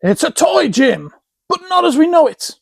It's a toy gym, but not as we know it.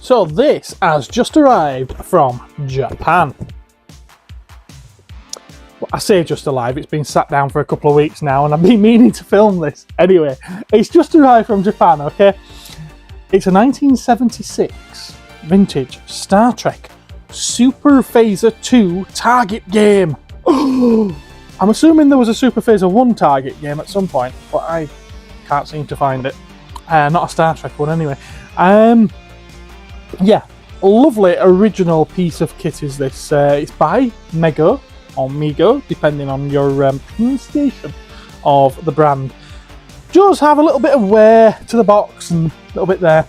So this has just arrived from Japan. Well, I say just arrived, it's been sat down for a couple of weeks now and I've been meaning to film this. Anyway, it's just arrived from Japan, okay? It's a 1976 vintage Star Trek Super Phaser 2 target game. I'm assuming there was a Super Phaser 1 target game at some point, but I can't seem to find it. Not a Star Trek one anyway. Yeah, a lovely original piece of kit is this. It's by Mego, or Mego, depending on your pronunciation of the brand. Does have a little bit of wear to the box and a little bit there.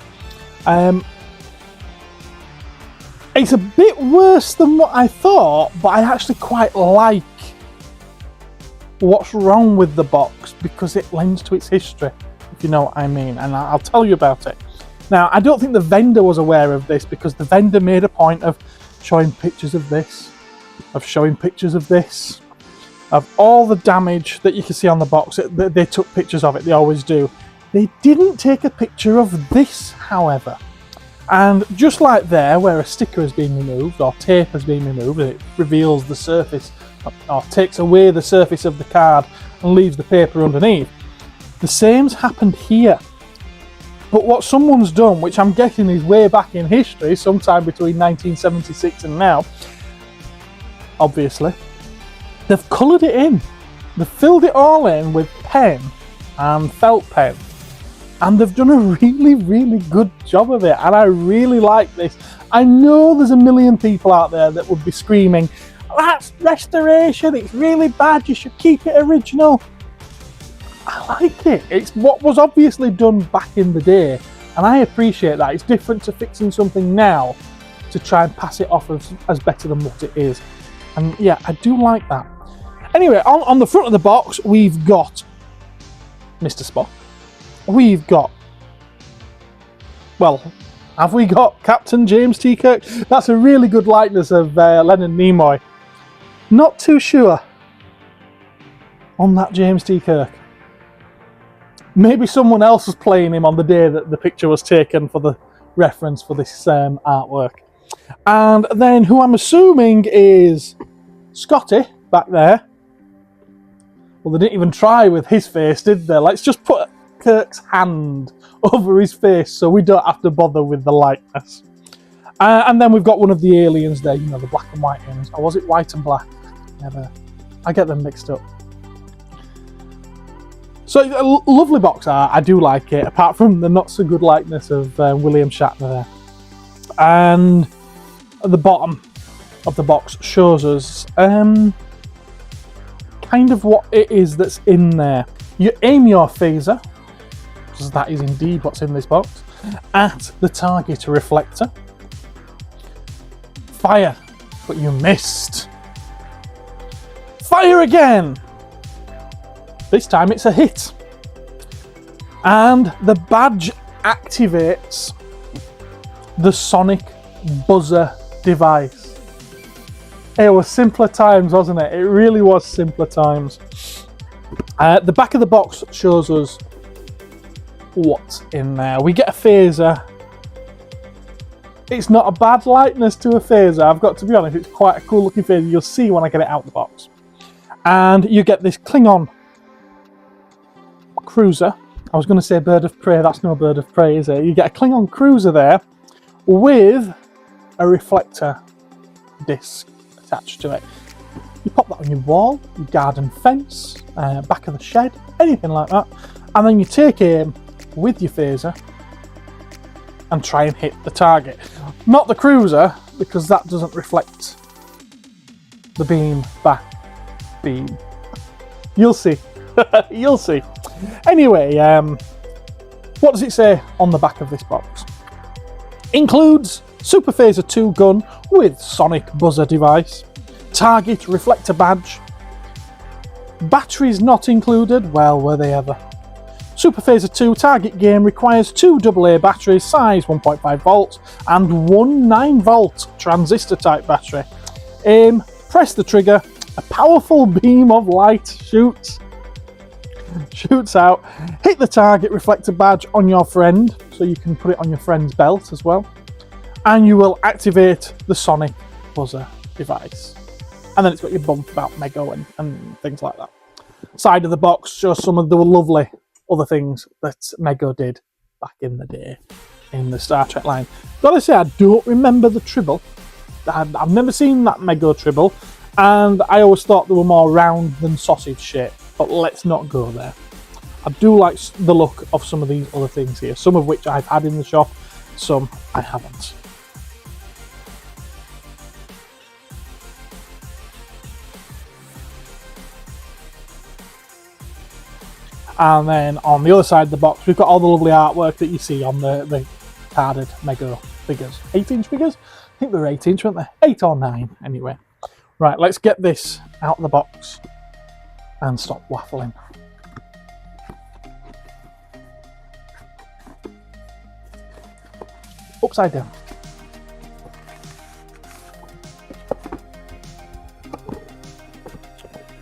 It's a bit worse than what I thought, but I actually quite like what's wrong with the box because it lends to its history, if you know what I mean, and I'll tell you about it. Now, I don't think the vendor was aware of this because the vendor made a point of showing pictures of this, of all the damage that you can see on the box. They took pictures of it, they always do. They didn't take a picture of this, however. And just like there, where a sticker has been removed or tape has been removed, it reveals the surface or takes away the surface of the card and leaves the paper underneath. The same's happened here. But what someone's done, which I'm guessing is way back in history, sometime between 1976 and now, obviously, they've coloured it in. They've filled it all in with pen and felt pen. And they've done a really, really good job of it. And I really like this. I know there's a million people out there that would be screaming, that's restoration, it's really bad, you should keep it original. I like it. It's what was obviously done back in the day, and I appreciate that. It's different to fixing something now to try and pass it off as better than what it is. And yeah, I do like that. Anyway, on the front of the box, we've got Mr. Spock. We've got, well, have we got Captain James T. Kirk? That's a really good likeness of Leonard Nimoy. Not too sure on that James T. Kirk. Maybe someone else was playing him on the day that the picture was taken for the reference for this artwork. And then who I'm assuming is Scotty back there. Well, they didn't even try with his face, did they? Let's just put Kirk's hand over his face so we don't have to bother with the likeness. And then we've got one of the aliens there, you know, the black and white aliens. Or was it white and black? Never. I get them mixed up. So, a lovely box art, I do like it, apart from the not so good likeness of William Shatner there. And at the bottom of the box shows us kind of what it is that's in there. You aim your phaser, because that is indeed what's in this box, at the target reflector. Fire, but you missed. Fire again! This time it's a hit. And the badge activates the sonic buzzer device. It was simpler times, wasn't it? It really was simpler times. The back of the box shows us what's in there. We get a phaser. It's not a bad likeness to a phaser, I've got to be honest. It's quite a cool looking phaser. You'll see when I get it out of the box. And you get this Klingon cruiser. I was going to say bird of prey, that's no bird of prey, is it? You get a Klingon cruiser there with a reflector disc attached to it. You pop that on your wall, your garden fence, back of the shed, anything like that, and then you take aim with your phaser and try and hit the target. Not the cruiser, because that doesn't reflect the beam back. Beam. You'll see. You'll see. Anyway, what does it say on the back of this box? Includes Super Phaser 2 gun with sonic buzzer device, target reflector badge, batteries not included, well, were they ever? Super Phaser 2 target game requires 2 AA batteries, size 1.5 volts, and 1 9 volt transistor type battery. Aim, press the trigger, a powerful beam of light shoots out, hit the target reflector badge on your friend, so you can put it on your friend's belt as well, and you will activate the sonic buzzer device. And then it's got your bump about Mego and things like that. Side of the box shows some of the lovely other things that Mego did back in the day in the Star Trek line. Gotta say, I don't remember the Tribble. I've never seen that Mego Tribble, and I always thought they were more round than sausage shape, but let's not go there. I do like the look of some of these other things here, some of which I've had in the shop, some I haven't. And then on the other side of the box, we've got all the lovely artwork that you see on the carded Mego figures. 8-inch figures? I think they're 8-inch, weren't they? 8 or 9, anyway. Right, let's get this out of the box and stop waffling. Upside down.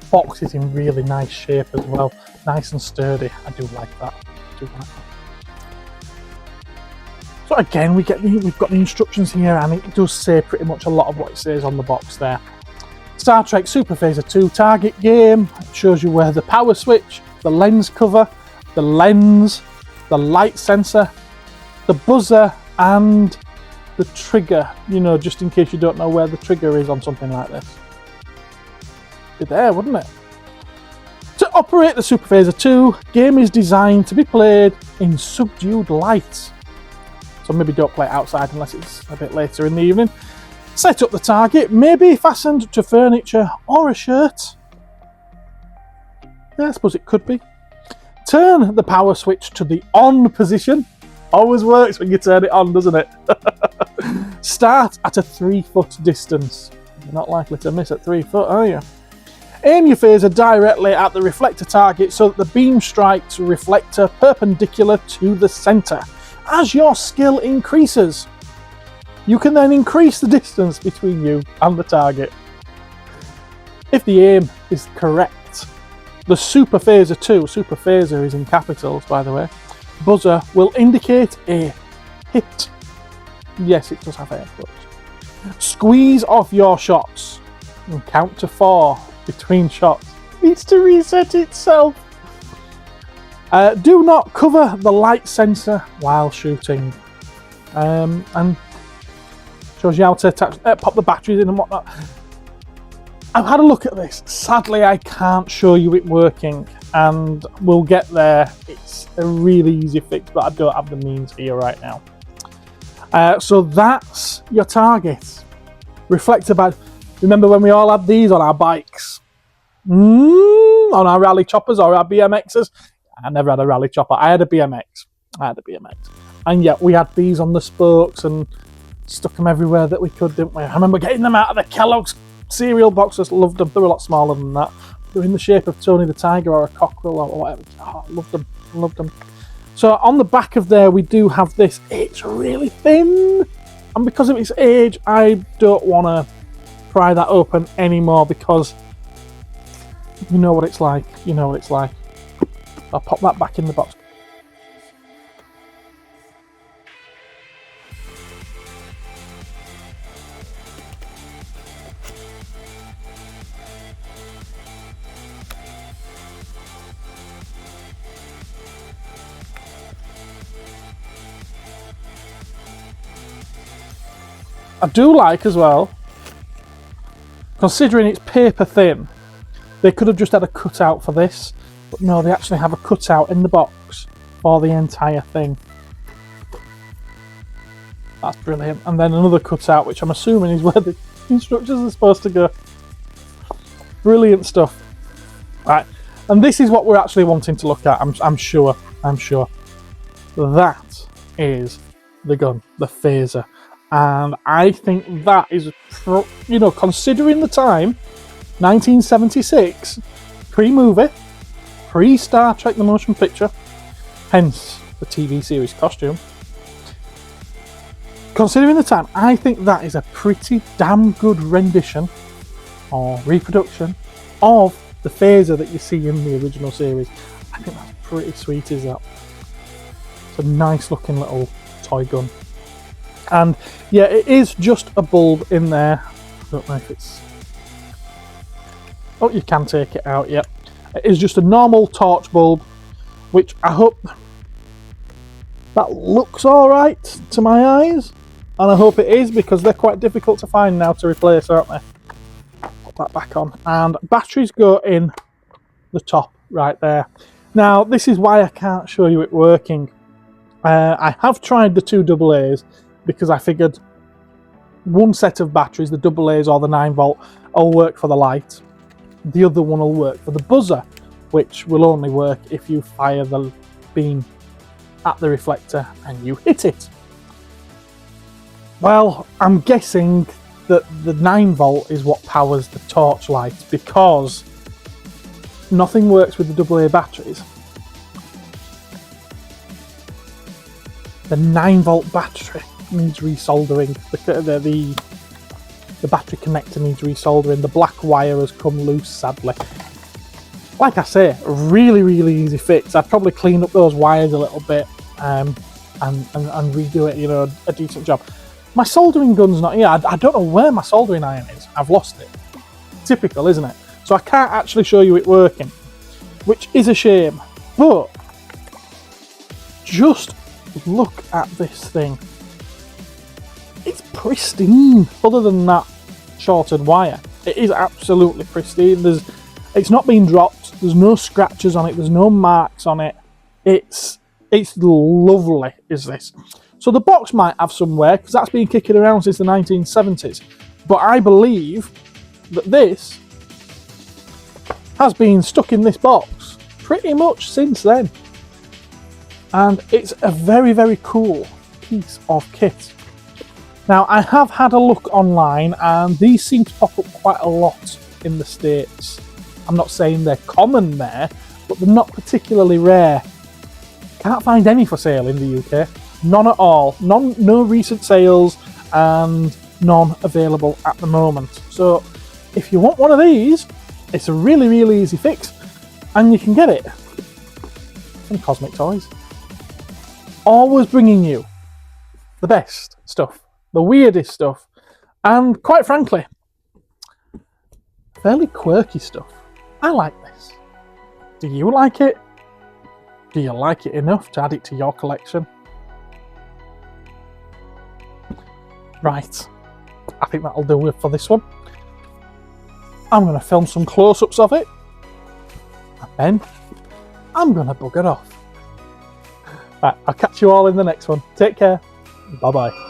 Box is in really nice shape as well. Nice and sturdy. I do like that. So again, we've got the instructions here, and it does say pretty much a lot of what it says on the box there. Star Trek Super Phaser 2 target game. It shows you where the power switch, the lens cover, the lens, the light sensor, the buzzer, and the trigger. You know, just in case you don't know where the trigger is on something like this. Be there, wouldn't it? To operate the Super Phaser 2, game is designed to be played in subdued light. So maybe don't play it outside unless it's a bit later in the evening. Set up the target, maybe fastened to furniture or a shirt. Yeah, I suppose it could be. Turn the power switch to the on position. Always works when you turn it on, doesn't it? Start at a 3-foot distance. You're not likely to miss at 3 foot, are you? Aim your phaser directly at the reflector target so that the beam strikes reflector perpendicular to the centre. As your skill increases, you can then increase the distance between you and the target. If the aim is correct, the Super Phaser 2, Super Phaser is in capitals by the way, buzzer will indicate a hit. Yes, it does have air quotes. Squeeze off your shots and count to 4 between shots. It needs to reset itself. Do not cover the light sensor while shooting. And shows you how to attach, pop the batteries in and whatnot. I've had a look at this. Sadly, I can't show you it working, and we'll get there. It's a really easy fix, but I don't have the means here right now. So that's your target. Reflector badge. Remember when we all had these on our bikes? On our rally choppers or our BMXs? I never had a rally chopper. I had a BMX. And yeah, we had these on the spokes and stuck them everywhere that we could, didn't we? I remember getting them out of the Kellogg's cereal boxes. Loved them. They were a lot smaller than that. They were in the shape of Tony the Tiger or a cockerel or whatever. Oh, loved them. So on the back of there, we do have this. It's really thin. And because of its age, I don't want to pry that open anymore because you know what it's like. I'll pop that back in the box. I do like as well Considering it's paper thin, they could have just had a cutout for this, but no, they actually have a cutout in the box for the entire thing. That's brilliant. And then another cutout, which I'm assuming is where the instructions are supposed to go. Brilliant stuff. Right, and this is what we're actually wanting to look at, I'm sure. That is the gun, the phaser. And I think that is, you know, considering the time, 1976, pre-movie, pre-Star Trek the Motion Picture, hence the TV series costume. Considering the time, I think that is a pretty damn good rendition or reproduction of the phaser that you see in the original series. I think that's pretty sweet, is that? It's a nice looking little toy gun. And yeah, it is just a bulb in there. I don't know if it's... Oh, you can take it out, yep. It is just a normal torch bulb, which I hope that looks alright to my eyes. And I hope it is, because they're quite difficult to find now to replace, aren't they? Put that back on. And batteries go in the top right there. Now, this is why I can't show you it working. I have tried the two AA's, because I figured one set of batteries, the AA's or the 9V, will work for the light. The other one will work for the buzzer, which will only work if you fire the beam at the reflector and you hit it. Well, I'm guessing that the 9V is what powers the torchlight, because nothing works with the AA batteries. The 9V battery needs resoldering. The battery connector needs resoldering. The black wire has come loose, sadly. Like I say, a really, really easy fix. I'd probably clean up those wires a little bit and redo it, you know, a decent job. My soldering gun's not here. I don't know where my soldering iron is. I've lost it. Typical, isn't it? So I can't actually show you it working, which is a shame. But just look at this thing. It's pristine. Other than that shorted wire, it is absolutely pristine. It's not been dropped. There's no scratches on it. There's no marks on it. It's lovely, is this. So the box might have some wear, because that's been kicking around since the 1970s. But I believe that this has been stuck in this box pretty much since then. And it's a very, very cool piece of kit. Now, I have had a look online, and these seem to pop up quite a lot in the States. I'm not saying they're common there, but they're not particularly rare. Can't find any for sale in the UK. None at all. No recent sales, and none available at the moment. So if you want one of these, it's a really, really easy fix, and you can get it from Cosmic Toys. Always bringing you the best stuff, the weirdest stuff, and quite frankly, fairly quirky stuff. I like this. Do you like it? Do you like it enough to add it to your collection? Right, I think that'll do it for this one. I'm going to film some close-ups of it, and then I'm going to bugger off. Right, I'll catch you all in the next one. Take care. Bye-bye.